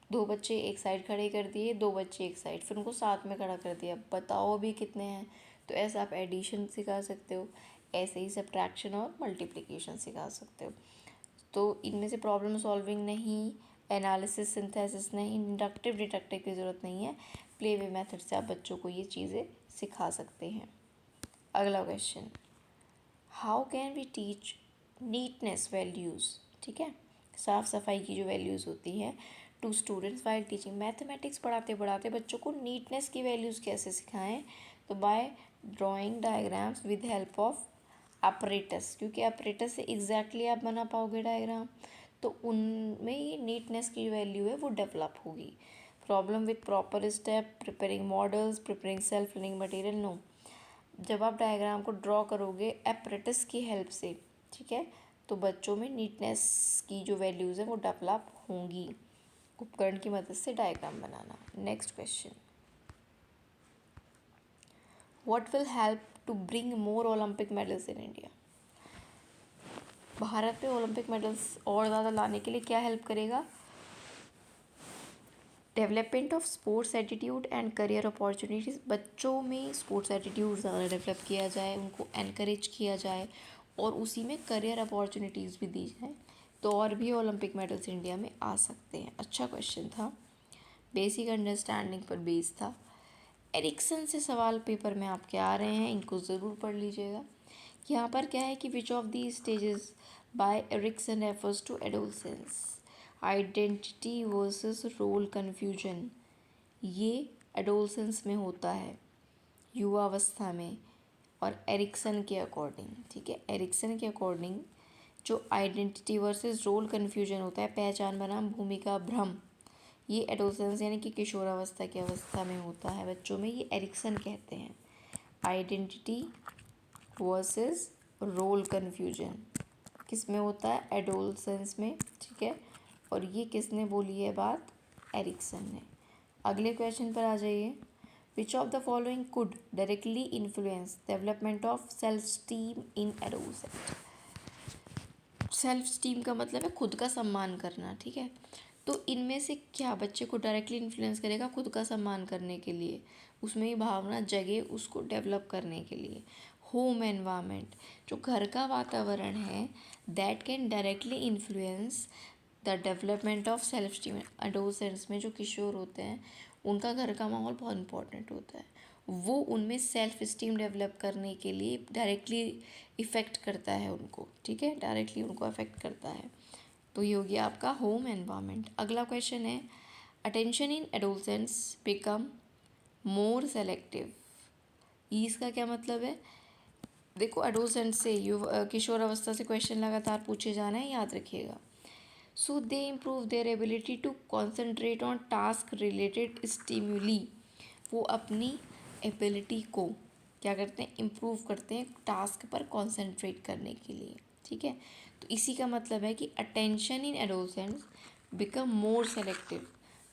दो बच्चे एक साइड खड़े कर दिए, दो बच्चे एक साइड, फिर उनको साथ में खड़ा कर दिया, बताओ भी कितने हैं। तो ऐसा आप एडिशन सिखा सकते हो, ऐसे ही सब्ट्रैक्शन और मल्टीप्लिकेशन सिखा सकते हो। तो इनमें से प्रॉब्लम सॉल्विंग नहीं, एनालिसिस, सिंथेसिस नहीं, इंडक्टिव डिडक्टिव की ज़रूरत नहीं है। प्ले वे मेथड से आप बच्चों को ये चीज़ें सिखा सकते हैं। अगला question, how can we teach neatness values. ठीक है, साफ़ सफाई की जो वैल्यूज़ होती हैं to students while teaching. Mathematics पढ़ाते पढ़ाते बच्चों को नीटनेस की वैल्यूज़ कैसे सिखाएं? तो by drawing diagrams with help of apparatus, क्योंकि अपरेटस से एग्जैक्टली आप बना पाओगे डायग्राम, तो उनमें ये नीटनेस की वैल्यू है वो डेवलप होगी। Problem with proper step, preparing models, preparing self learning material. No, जब आप डायग्राम को ड्रॉ करोगे अपरेटस की हेल्प से, ठीक है, तो बच्चों में नीटनेस की जो वैल्यूज़ हैं वो डेवलप होंगी। उपकरण की मदद से डायग्राम बनाना। Next question, what will help to bring more Olympic medals in India? Bharat में ओलंपिक मेडल्स और ज़्यादा लाने के लिए क्या हेल्प करेगा? Development of sports attitude and career opportunities. बच्चों में स्पोर्ट्स एटीट्यूड ज़्यादा डेवलप किया जाए, उनको एनकरेज किया जाए और उसी में करियर अपॉर्चुनिटीज़ भी दी जाए, तो और भी ओलंपिक मेडल्स इंडिया में आ सकते हैं। अच्छा क्वेश्चन था, बेसिक अंडरस्टैंडिंग पर बेस था। एरिक्सन से सवाल पेपर में आपके आ रहे हैं, इनको ज़रूर पढ़ लीजिएगा। यहाँ पर क्या है कि which of the stages by Erikson refers to adolescence, identity versus role confusion. ये एडोलसेंस में होता है, युवावस्था में, और एरिक्सन के अकॉर्डिंग, ठीक है, एरिक्सन के अकॉर्डिंग जो आइडेंटिटी वर्सेस रोल कन्फ्यूजन होता है, पहचान बनाम भूमिका भ्रम, ये एडोलसेंस यानी कि किशोरावस्था की अवस्था में होता है बच्चों में, ये एरिक्सन कहते हैं। आइडेंटिटी वर्सेस रोल कन्फ्यूजन किस में होता है? एडोलसेंस में, ठीक है। और ये किसने बोली है बात? एरिक्सन ने। अगले क्वेश्चन पर आ जाइए, विच of the following could directly influence development of self esteem in adolescent? Self esteem का मतलब है खुद का सम्मान करना, ठीक है। तो इनमें से क्या बच्चे को डायरेक्टली इन्फ्लुएंस करेगा खुद का सम्मान करने के लिए, उसमें ये भावना जगे उसको डेवलप करने के लिए? होम एनवायरनमेंट, जो घर का वातावरण है, that can directly influence the development of self esteem. Adolescence में जो किशोर होते हैं उनका घर का माहौल बहुत इंपॉर्टेंट होता है, वो उनमें सेल्फ स्टीम डेवलप करने के लिए डायरेक्टली इफ़ेक्ट करता है उनको, ठीक है, डायरेक्टली उनको अफेक्ट करता है। तो ये हो गया आपका होम एनवायरनमेंट। अगला क्वेश्चन है, attention in adolescence become more selective. इसका क्या मतलब है? देखो, एडोलसेंट से किशोर अवस्था से क्वेश्चन लगातार पूछे जाना है, याद रखिएगा। So they improve their ability to concentrate on task related stimuli. वो अपनी एबिलिटी को क्या करते हैं? इम्प्रूव करते हैं टास्क पर कॉन्सेंट्रेट करने के लिए, ठीक है। तो इसी का मतलब है कि attention in adolescents become more selective.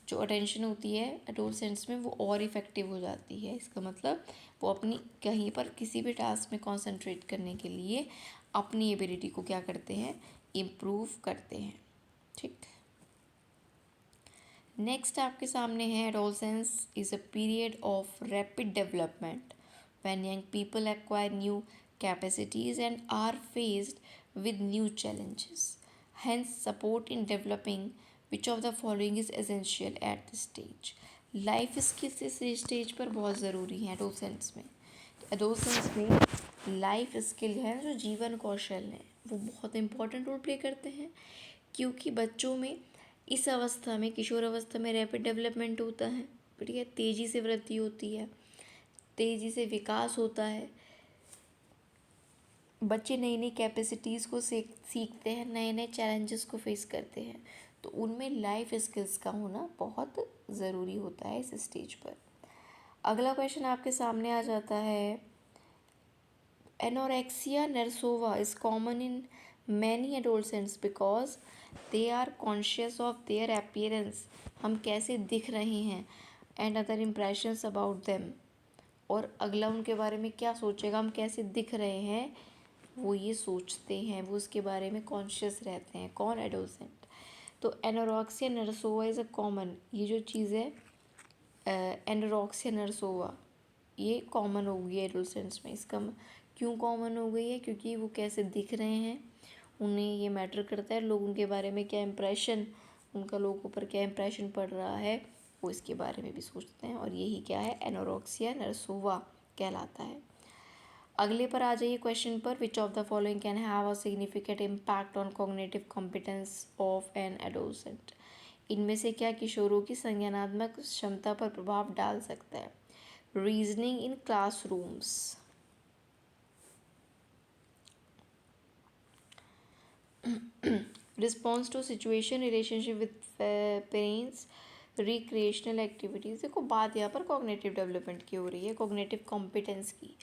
जो अटेंशन होती है एडोलसेंट्स में वो और इफ़ेक्टिव हो जाती है। इसका मतलब वो अपनी कहीं पर किसी भी टास्क में कॉन्सेंट्रेट करने के लिए अपनी एबिलिटी को क्या करते हैं? इम्प्रूव करते हैं, ठीक। नेक्स्ट आपके सामने है, adolescence is a period of rapid development when young people acquire new capacities and are faced with new challenges, hence support in developing which of the following is essential at this stage. Life skills इस stage पर बहुत ज़रूरी हैं adolescence में। Adolescence में life skill हैं, जो जीवन कौशल हैं, वो बहुत इंपॉर्टेंट रोल प्ले करते हैं, क्योंकि बच्चों में इस अवस्था में, किशोर अवस्था में रैपिड डेवलपमेंट होता है, ठीक है, तेज़ी से वृद्धि होती है, तेज़ी से विकास होता है, बच्चे नई नई कैपेसिटीज़ को सीखते हैं, नए नए चैलेंजेस को फेस करते हैं, तो उनमें लाइफ स्किल्स का होना बहुत ज़रूरी होता है इस स्टेज पर। अगला क्वेश्चन आपके सामने आ जाता है, anorexia nervosa is common in many adolescents because they are conscious of their appearance. हम कैसे दिख रहे हैं, and other impressions about them, और अगला उनके बारे में क्या सोचेगा, हम कैसे दिख रहे हैं, वो ये सोचते हैं, वो उसके बारे में कॉन्शियस रहते हैं। कौन? एडोलसेंट। तो anorexia nervosa is a common, ये जो चीज़ है एनोरेक्सिया नर्सोवा, ये कॉमन हो गई है एडोलसेंट्स में। इसका क्यों कॉमन हो गई है? क्योंकि वो कैसे दिख रहे हैं उन्हें ये मैटर करता है, लोग उनके बारे में क्या इम्प्रेशन, उनका लोगों पर क्या इम्प्रेशन पड़ रहा है, वो इसके बारे में भी सोचते हैं, और यही क्या है? एनोरेक्सिया नर्सोवा कहलाता है। अगले पर आ जाइए क्वेश्चन पर, which of the following can have a significant impact on cognitive competence of an adolescent. इनमें से क्या किशोरों की संज्ञानात्मक क्षमता पर प्रभाव डाल सकता है? Reasoning in classrooms, response to situation, relationship with parents, recreational activities. देखो, बात यहाँ पर कॉग्निटिव डेवलपमेंट की हो रही है, कॉग्निटिव कॉम्पिटेंस की।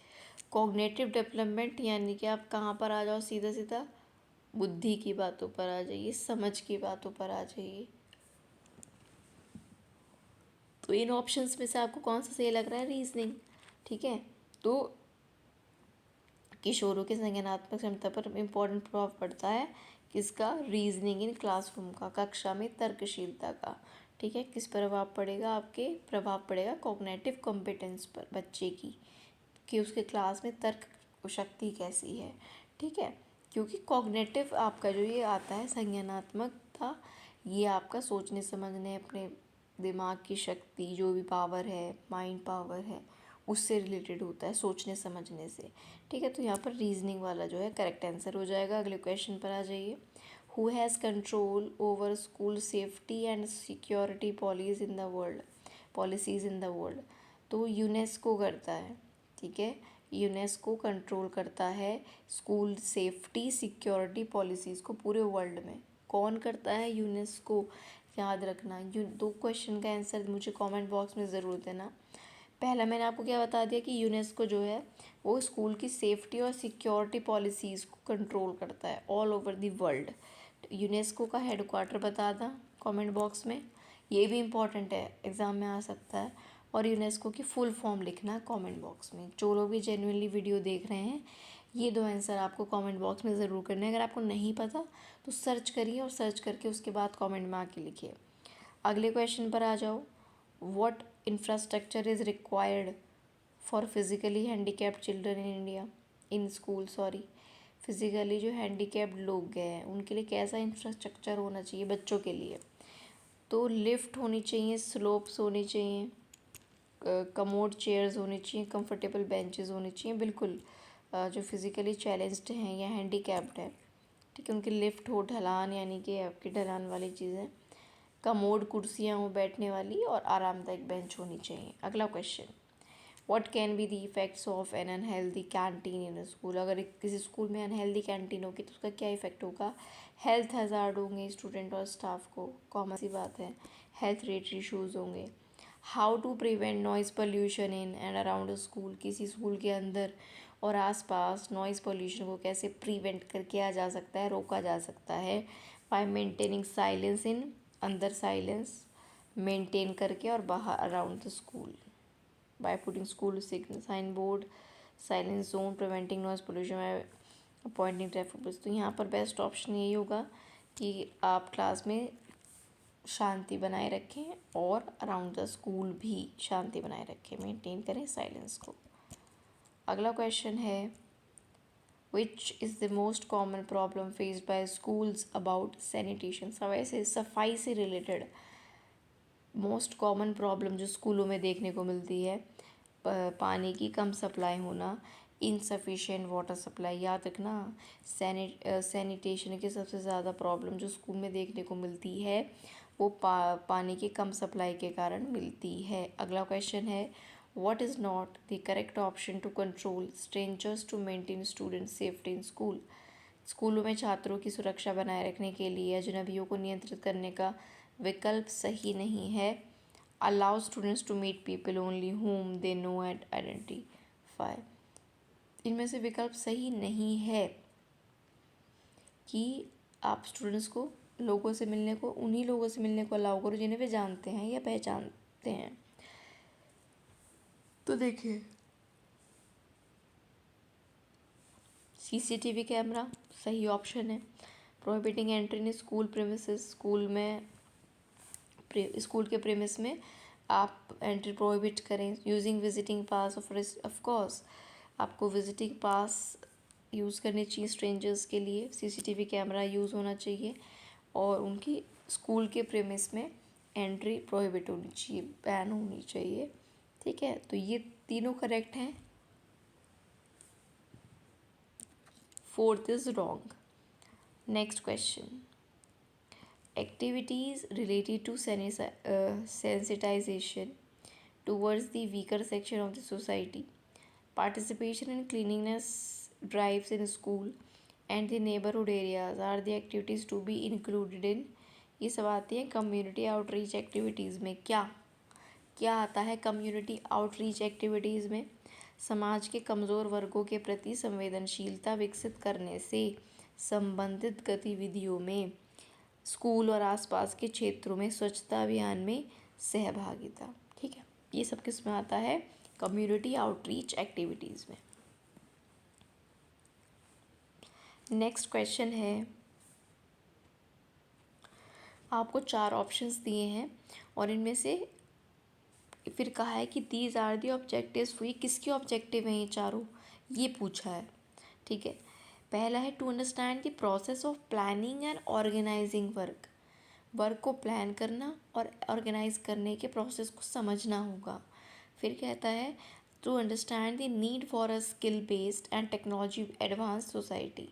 कॉग्निटिव डेवलपमेंट यानी कि आप कहाँ पर आ जाओ? सीधा सीधा बुद्धि की बातों पर आ जाइए, समझ की बातों पर आ जाइए। तो इन ऑप्शंस में से आपको कौन सा सही लग रहा है? रीजनिंग। ठीक है, तो किशोरों की संज्ञानात्मक क्षमता पर इम्पोर्टेंट प्रभाव पड़ता है किसका? रीजनिंग इन क्लासरूम का, कक्षा में तर्कशीलता का। ठीक है, किस प्रभाव पड़ेगा? आपके प्रभाव पड़ेगा कॉग्निटिव कॉम्पिटेंस पर, बच्चे की, कि उसके क्लास में तर्क शक्ति कैसी है। ठीक है, क्योंकि कॉग्निटिव आपका जो ये आता है संज्ञानात्मकता, ये आपका सोचने समझने, अपने दिमाग की शक्ति, जो भी पावर है, माइंड पावर है, उससे रिलेटेड होता है, सोचने समझने से। ठीक है, तो यहाँ पर रीजनिंग वाला जो है करेक्ट आंसर हो जाएगा। अगले क्वेश्चन पर आ जाइए। Who has control over school safety and security policies in the world? तो यूनेस्को करता है। ठीक है, यूनेस्को कंट्रोल करता है स्कूल सेफ्टी सिक्योरिटी पॉलिसीज़ को पूरे वर्ल्ड में। कौन करता है? यूनेस्को। याद रखना। दो क्वेश्चन का आंसर मुझे कमेंट बॉक्स में ज़रूर देना। पहला मैंने आपको क्या बता दिया कि यूनेस्को जो है वो स्कूल की सेफ्टी और सिक्योरिटी पॉलिसीज़ को कंट्रोल करता है all over the world. UNESCO का हेडक्वार्टर बता दा कमेंट बॉक्स में, ये भी इम्पॉर्टेंट है, एग्ज़ाम में आ सकता है। और यूनेस्को की फुल फॉर्म लिखना कमेंट बॉक्स में। जो लोग भी जेन्युइनली वीडियो देख रहे हैं, ये दो आंसर आपको कमेंट बॉक्स में ज़रूर करने हैं। अगर आपको नहीं पता तो सर्च करिए और सर्च करके उसके बाद कमेंट में आके लिखिए। अगले क्वेश्चन पर आ जाओ। What infrastructure is required for physically handicapped children in India? In school, sorry, physically जो हैंडीकैप्ड लोग हैं उनके लिए कैसा इंफ्रास्ट्रक्चर होना चाहिए बच्चों के लिए? तो लिफ्ट होनी चाहिए, स्लोप्स होनी चाहिए, कमोड चेयर्स होनी चाहिए, कंफर्टेबल बेंचेस होनी चाहिए। बिल्कुल, जो फिज़िकली चैलेंज्ड हैं या हैंडीकैप्ड है, ठीक है, उनकी लिफ्ट हो, ढलान यानी कि आपकी ढलान वाली चीज़ें, कमोड कुर्सियाँ हो बैठने वाली, और आरामदायक बेंच होनी चाहिए। अगला question, what can be the effects of N unhealthy canteen in a school? अगर किसी स्कूल में अनहेल्दी कैंटीन होगी तो उसका क्या इफ़ेक्ट होगा? हेल्थ हज़ार्ड होंगे स्टूडेंट और स्टाफ को, कॉमन सी बात है। हेल्थ रिलेटेड इशूज़ होंगे। How to prevent noise pollution in and around a school? किसी स्कूल के अंदर और आसपास नॉइज़ पोल्यूशन को कैसे प्रिवेंट कर किया जा सकता है, रोका जा सकता है? बाय मेंटेनिंग साइलेंस इन, अंदर साइलेंस मेंटेन करके, और बाहर around the school by putting school signal sign board, silence zone, preventing noise pollution by appointing traffic police. तो यहाँ पर बेस्ट ऑप्शन यही होगा कि आप क्लास में शांति बनाए रखें और अराउंड द स्कूल भी शांति बनाए रखें, मेंटेन करें साइलेंस को। अगला क्वेश्चन है, which is the most common problem faced by schools about sanitation? सफाई से रिलेटेड मोस्ट कॉमन प्रॉब्लम जो स्कूलों में देखने को मिलती है, पानी की कम सप्लाई होना, इनसफिशिएंट वाटर सप्लाई। याद रखना, सैनिटेशन की सबसे ज़्यादा प्रॉब्लम जो स्कूल में देखने को मिलती है वो पानी की कम सप्लाई के कारण मिलती है। अगला क्वेश्चन है, what is not the correct option to control strangers to maintain student safety in school? स्कूलों में छात्रों की सुरक्षा बनाए रखने के लिए अजनबियों को नियंत्रित करने का विकल्प सही नहीं है। Allow students to meet people only whom they know and identify. इनमें से विकल्प सही नहीं है कि आप स्टूडेंट्स को लोगों से मिलने को, उन्हीं लोगों से मिलने को अलाउ करो जिन्हें वे जानते हैं या पहचानते हैं। तो देखिए, सीसीटीवी कैमरा सही ऑप्शन है। Prohibiting entry in school premises, school के प्रेमिस में आप एंट्री प्रोहिबिट करें। Using visiting pass of course आपको विजिटिंग पास यूज़ करनी चाहिए स्ट्रेंजर्स के लिए। सीसीटीवी कैमरा यूज़ होना चाहिए और उनकी स्कूल के प्रेमिस में एंट्री प्रोहिबिट होनी चाहिए, बैन होनी चाहिए। ठीक है, तो ये तीनों करेक्ट हैं, fourth is wrong. Next question, activities related to sensitization towards the weaker section of the society, participation in cleanliness drives in school and the neighborhood areas are the activities to be included in। ये सब आती है community outreach activities में। क्या क्या आता है community outreach activities में? समाज के कमज़ोर वर्गों के प्रति संवेदनशीलता विकसित करने से संबंधित गतिविधियों में स्कूल और आसपास के क्षेत्रों में स्वच्छता अभियान में सहभागिता। ये सब किस में आता है? कम्युनिटी आउटरीच एक्टिविटीज़ में। नेक्स्ट क्वेश्चन है, आपको 4 ऑप्शंस दिए हैं और इनमें से फिर कहा है कि दीज आर दी ऑब्जेक्टिव्स। हुई किसके ऑब्जेक्टिव हैं ये चारों, ये पूछा है। ठीक है, पहला है to understand the process of planning and organizing work. Work को प्लान करना और ऑर्गेनाइज करने के प्रोसेस को समझना होगा। फिर कहता है to understand the need for a skill based and technology advance society.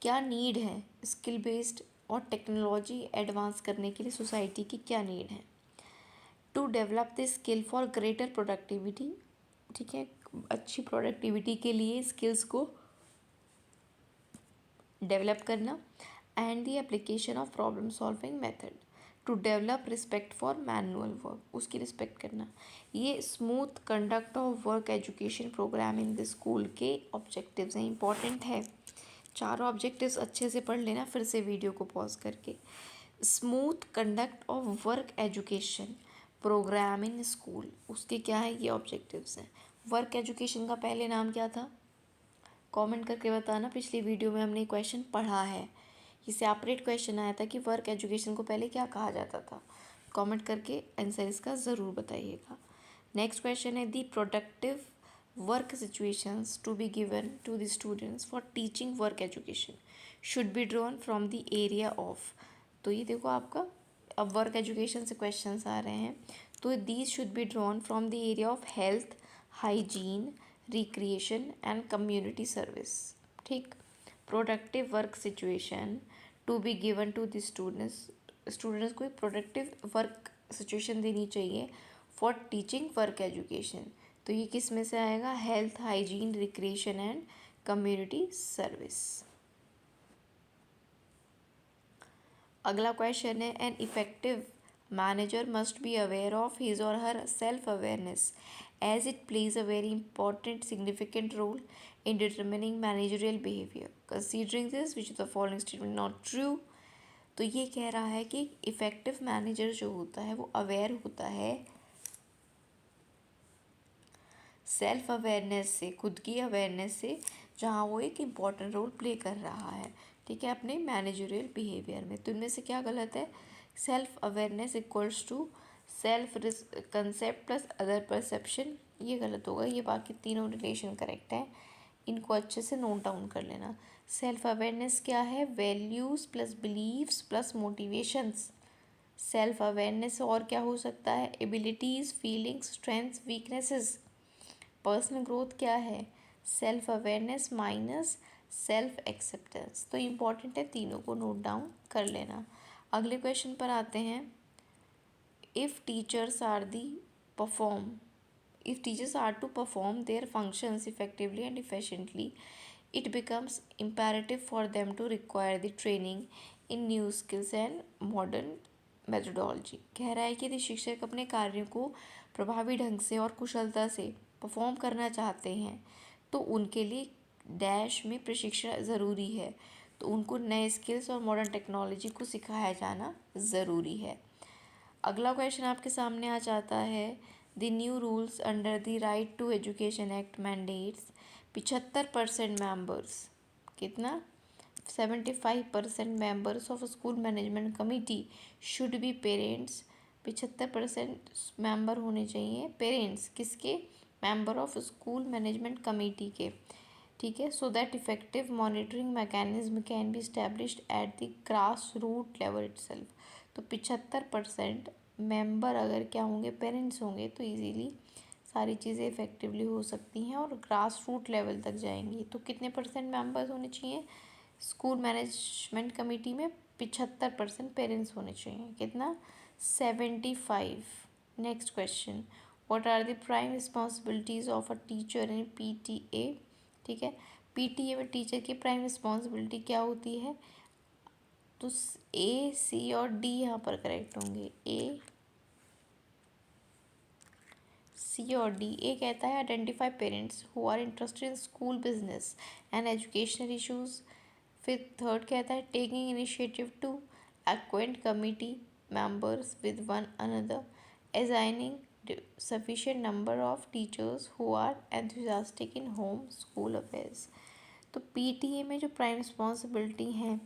क्या नीड है स्किल बेस्ड और टेक्नोलॉजी एडवांस करने के लिए, सोसाइटी की क्या नीड है। To develop the skill for greater productivity. ठीक है, अच्छी प्रोडक्टिविटी के लिए स्किल्स को डेवलप करना। And the application of problem solving method. To develop respect for manual work, उसकी रिस्पेक्ट करना। ये smooth conduct of work education programme in the school के ऑब्जेक्टिव्स हैं, इंपॉर्टेंट है। चारों ऑब्जेक्टिव्स अच्छे से पढ़ लेना फिर से वीडियो को पॉज करके। Smooth conduct of work education programme in school, उसके क्या है, ये ऑब्जेक्टिव्स हैं। वर्क एजुकेशन का पहले नाम क्या था, कमेंट करके बताना। पिछली वीडियो में हमने क्वेश्चन पढ़ा है, ये सेपरेट क्वेश्चन आया था कि वर्क एजुकेशन को पहले क्या कहा जाता था। कमेंट करके आंसर इसका ज़रूर बताइएगा। नेक्स्ट क्वेश्चन है the productive work situations to be given to the students for teaching work education should be drawn from the area of. तो ये देखो आपका अब वर्क एजुकेशन से क्वेश्चंस आ रहे हैं, तो these should be drawn from the area of health, hygiene, recreation and community service. ठीक, productive work situation to be given to the students को प्रोडक्टिव वर्क सिचुएशन देनी चाहिए फॉर टीचिंग वर्क एजुकेशन। तो ये किस में से आएगा, health, hygiene, recreation and community service. अगला क्वेश्चन है an effective manager must be aware of his or her self awareness as it plays a very important significant role in determining managerial behaviour considering this which the following statement not true. तो ये कह रहा है कि effective manager जो होता है वो अवेयर होता है सेल्फ अवेयरनेस से, खुद की अवेयरनेस से, जहाँ वो एक इम्पॉर्टेंट रोल प्ले कर रहा है। ठीक है, अपने मैनेजरियल बिहेवियर में। तो इनमें से क्या गलत है, self awareness equals to self concept plus other perception, ये गलत होगा। ये बाकी तीनों रिलेशन करेक्ट है, इनको अच्छे से नोट डाउन कर लेना। सेल्फ अवेयरनेस क्या है, values plus believes plus motivations. Self awareness और क्या हो सकता है, abilities, feelings, strengths, weaknesses. Personal growth क्या है, self awareness minus self acceptance. तो इम्पॉर्टेंट है, तीनों को नोट डाउन कर लेना। अगले क्वेश्चन पर आते हैं। If teachers are the perform if teachers are to perform their functions effectively and efficiently, it becomes imperative for them to require the training in new skills and modern methodology। कह रहा है कि यदि शिक्षक अपने कार्यों को प्रभावी ढंग से और कुशलता से परफॉर्म करना चाहते हैं तो उनके लिए डैश में प्रशिक्षण ज़रूरी है। तो उनको नए स्किल्स और मॉडर्न टेक्नोलॉजी को सिखाया जाना ज़रूरी है। अगला क्वेश्चन आपके सामने आ जाता है the new rules under the right to education act mandates 75% members, कितना, 75% members of school management committee should be parents. 75% member होने चाहिए पेरेंट्स, किसके, member of school management committee के। ठीक है, so that effective monitoring mechanism can be established at the grass root level itself. तो 75% member अगर क्या होंगे, पेरेंट्स होंगे, तो इजीली सारी चीज़ें इफ़ेक्टिवली हो सकती हैं और ग्रास रूट लेवल तक जाएंगी। तो कितने परसेंट मेंबर्स होने चाहिए स्कूल मैनेजमेंट कमेटी में, 75% पेरेंट्स होने चाहिए, कितना, 75। Next question, what are the prime responsibilities of a teacher in PTA. ठीक है, पीटीए में टीचर की प्राइम रिस्पॉन्सिबिलिटी क्या होती है, तो ए, सी और डी यहाँ पर करेक्ट होंगे, ए, सी और डी। ए कहता है identify parents who are interested in school business and educational issues. फिर थर्ड कहता है taking initiative to acquaint committee members with one another, assigning sufficient number of teachers who are enthusiastic in home school affairs। तो PTA में जो prime responsibility है,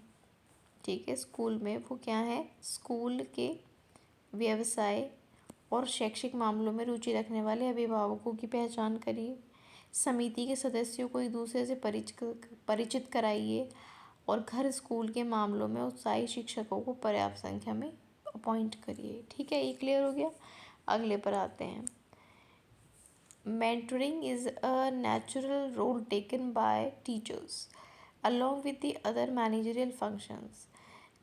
ठीक है, school में, वो क्या है? स्कूल के व्यवसाय और शैक्षिक मामलों में रुचि रखने वाले अभिभावकों की पहचान करिए। समिति के सदस्यों को एक दूसरे से परिचित कराइए और घर स्कूल के मामलों में उत्साही शिक्षकों को पर्याप्त संख्या में अपॉइंट करिए। ठीक है, ये क्लियर हो गया। अगले पर आते हैं। Mentoring is a natural role taken by teachers along with the other managerial functions.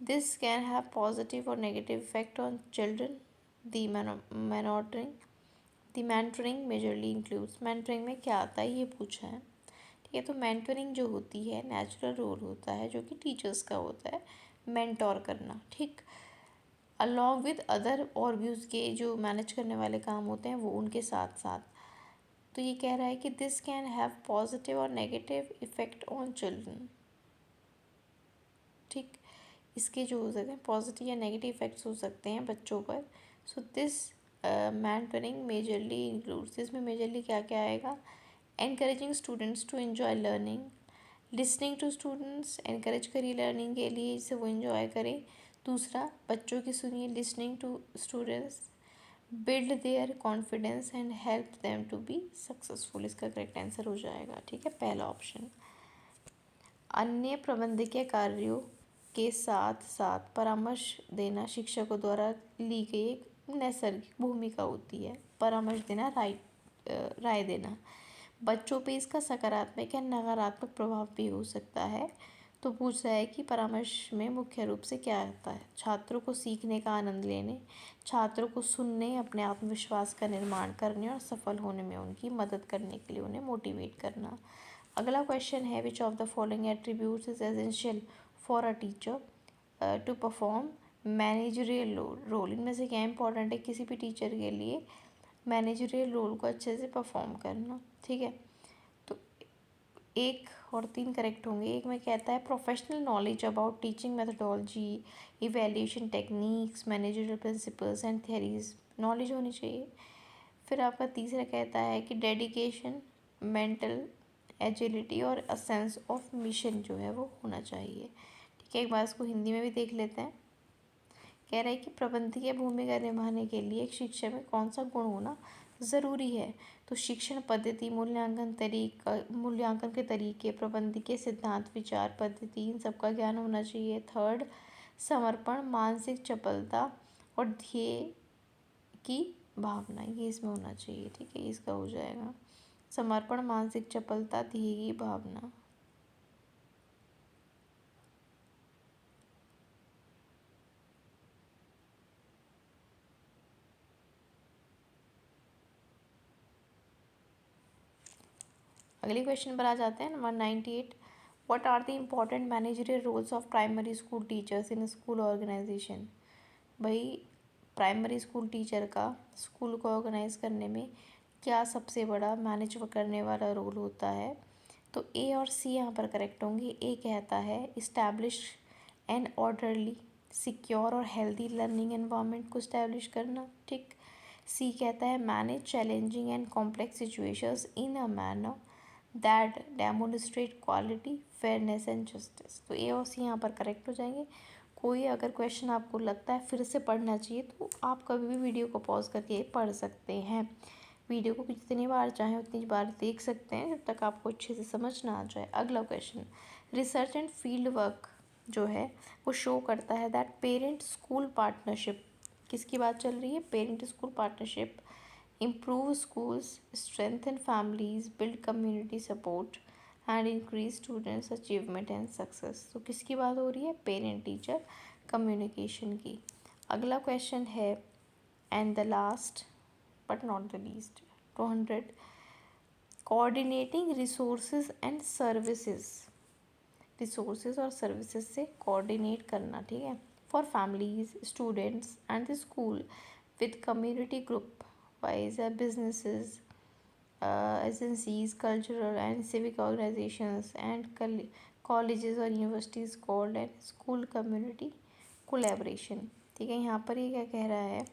This can have positive or negative effect on children. The mentoring majorly includes, mentoring में क्या आता है ये पूछा है। ठीक है, तो mentoring जो होती है नेचुरल रोल होता है जो कि टीचर्स का होता है, मेंटोर करना। ठीक, अलॉन्ग विद अदर, और भी उसके जो मैनेज करने वाले काम होते हैं वो उनके साथ साथ। तो ये कह रहा है कि दिस कैन हैव पॉजिटिव और नेगेटिव इफ़ेक्ट ऑन चिल्ड्रन। ठीक, इसके जो हो सकते हैं पॉजिटिव या नेगेटिव इफ़ेक्ट्स हो सकते हैं बच्चों पर। So this mentoring majorly includes, इसमें मेजरली क्या क्या आएगा? Encouraging students to enjoy learning, listening to students, encourage करिए लर्निंग के लिए जिससे वो एंजॉय करें। दूसरा, बच्चों की सुनिए, listening to students, build their confidence and help them to be successful. इसका करेक्ट आंसर हो जाएगा। ठीक है, पहला ऑप्शन। अन्य प्रबंधकीय कार्यों के साथ साथ परामर्श देना शिक्षकों द्वारा ली गई एक नैसर्गिक भूमिका होती है। परामर्श देना, राय देना, बच्चों पे इसका सकारात्मक या नकारात्मक प्रभाव भी हो सकता है। तो पूछ रहा है कि परामर्श में मुख्य रूप से क्या आता है? छात्रों को सीखने का आनंद लेने, छात्रों को सुनने, अपने आत्मविश्वास का निर्माण करने और सफल होने में उनकी मदद करने के लिए उन्हें मोटिवेट करना। अगला क्वेश्चन है, which of the following attributes is essential for a teacher to perform managerial role. इनमें से क्या इंपॉर्टेंट है किसी भी टीचर के लिए मैनेजरियल रोल को अच्छे से परफॉर्म करना? ठीक है, तो 1 और 3 करेक्ट होंगे। एक में कहता है professional knowledge about teaching methodology, evaluation techniques, managerial principles and theories, knowledge होनी चाहिए। फिर आपका तीसरा कहता है कि डेडिकेशन, मेंटल एजिलिटी और अ सेंस ऑफ मिशन जो है वो होना चाहिए। ठीक है, एक बार इसको हिंदी में भी देख लेते हैं। कह रहा है कि प्रबंधकीय भूमिका निभाने के लिए एक शिक्षक में कौन सा गुण होना ज़रूरी है? तो शिक्षण पद्धति, मूल्यांकन के तरीके, प्रबंधकीय सिद्धांत, विचार पद्धति, इन सबका ज्ञान होना चाहिए। थर्ड, समर्पण, मानसिक चपलता और ध्येय की भावना, ये इसमें होना चाहिए। ठीक है, इसका हो जाएगा समर्पण, मानसिक चपलता, ध्येय की भावना। अगले क्वेश्चन पर आ जाते हैं, number 98। What are the important managerial roles of primary school teachers in school organisation? भाई, प्राइमरी स्कूल टीचर का स्कूल को ऑर्गेनाइज करने में क्या सबसे बड़ा मैनेज करने वाला रोल होता है? तो ए और सी यहाँ पर करेक्ट होंगे। ए कहता है इस्टेब्लिश एन ऑर्डरली, सिक्योर और हेल्दी लर्निंग एनवायरनमेंट को इस्टेब्लिश करना। ठीक, सी कहता है manage challenging and complex situations in a manner that demonstrate quality, fairness and justice. तो ए और सी यहाँ पर करेक्ट हो जाएंगे। कोई अगर क्वेश्चन आपको लगता है फिर से पढ़ना चाहिए तो आप कभी भी वीडियो को पॉज करके पढ़ सकते हैं। वीडियो को जितनी बार चाहें उतनी बार देख सकते हैं जब तक आपको अच्छे से समझ ना आ जाए। अगला question, research and field work जो है वो शो करता है दैट पेरेंट स्कूल पार्टनरशिप, किसकी बात चल रही है? Parent school partnership improve schools, strengthen families, build community support and increase students achievement and success। तो किसकी बात हो रही है? पेरेंट टीचर कम्युनिकेशन की। अगला क्वेश्चन है and the last but not the least, 200, coordinating resources and services, resources और सर्विसेज से कोऑर्डिनेट करना। ठीक है, for families, students and the school with community group wise, businesses, agencies, cultural and civic organizations and colleges और universities called and school community collaboration। ठीक है, यहाँ पर ये क्या कह रहा है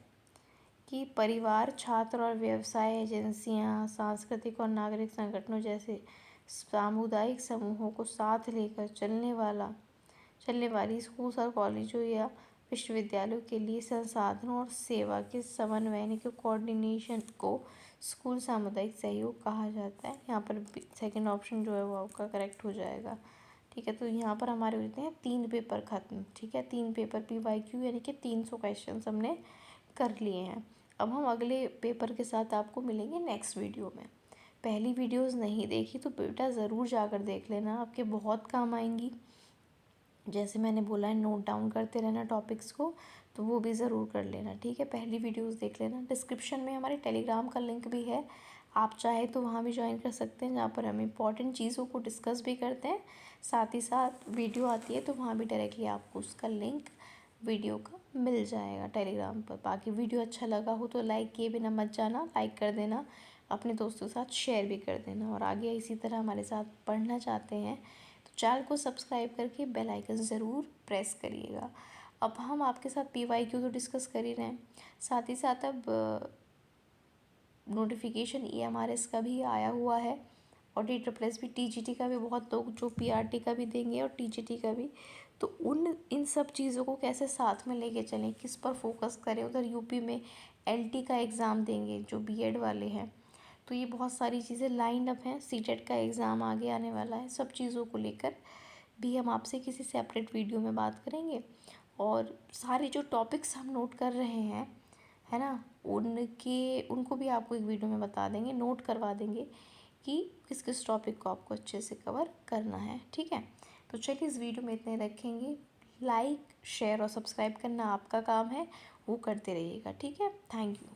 कि परिवार, छात्र और व्यवसाय एजेंसियां, सांस्कृतिक और नागरिक संगठनों जैसे सामुदायिक समूहों को साथ लेकर चलने वाली स्कूल और कॉलेजों या विश्वविद्यालयों के लिए संसाधनों और सेवा के समन्वय के कोऑर्डिनेशन को स्कूल सामुदायिक सहयोग कहा जाता है। यहाँ पर सेकंड ऑप्शन जो है वो आपका करेक्ट हो जाएगा। ठीक है, तो यहाँ पर हमारे हो जाते हैं 3 पेपर खत्म। ठीक है, 3 पेपर PYQ यानी कि 300 क्वेश्चन हमने कर लिए हैं। अब हम अगले पेपर के साथ आपको मिलेंगे नेक्स्ट वीडियो में। पहली वीडियोस नहीं देखी तो बेटा ज़रूर जाकर देख लेना, आपके बहुत काम आएंगी। जैसे मैंने बोला है नोट डाउन करते रहना टॉपिक्स को, तो वो भी ज़रूर कर लेना। ठीक है, पहली वीडियोस देख लेना। डिस्क्रिप्शन में हमारे टेलीग्राम का लिंक भी है, आप चाहे तो वहाँ भी ज्वाइन कर सकते हैं, जहाँ पर हम इम्पॉर्टेंट चीज़ों को डिस्कस भी करते हैं। साथ ही साथ वीडियो आती है तो वहाँ भी डायरेक्टली आपको उसका लिंक वीडियो का मिल जाएगा टेलीग्राम पर। बाकी वीडियो अच्छा लगा हो तो लाइक किए बिना मत जाना, लाइक कर देना, अपने दोस्तों के साथ शेयर भी कर देना। और आगे इसी तरह हमारे साथ पढ़ना चाहते हैं तो चैनल को सब्सक्राइब करके बेल आइकन ज़रूर प्रेस करिएगा। अब हम आपके साथ PYQ तो डिस्कस कर ही रहे हैं, साथ ही साथ अब नोटिफिकेशन EMRS का भी आया हुआ है और DSSB TGT का भी, बहुत लोग जो PRT का भी देंगे और TGT का भी। तो इन सब चीज़ों को कैसे साथ में लेके चलें, किस पर फोकस करें। उधर यूपी में LT का एग्ज़ाम देंगे जो BEd वाले हैं, तो ये बहुत सारी चीज़ें लाइन अप हैं। CTET का एग्ज़ाम आगे आने वाला है। सब चीज़ों को लेकर भी हम आपसे किसी सेपरेट वीडियो में बात करेंगे। और सारे जो टॉपिक्स हम नोट कर रहे हैं, है ना, उनको भी आपको एक वीडियो में बता देंगे, नोट करवा देंगे कि किस किस टॉपिक को आपको अच्छे से कवर करना है। ठीक है, तो चलिए इस वीडियो में इतने रखेंगे। लाइक, शेयर और सब्सक्राइब करना आपका काम है, वो करते रहिएगा। ठीक है, थैंक यू।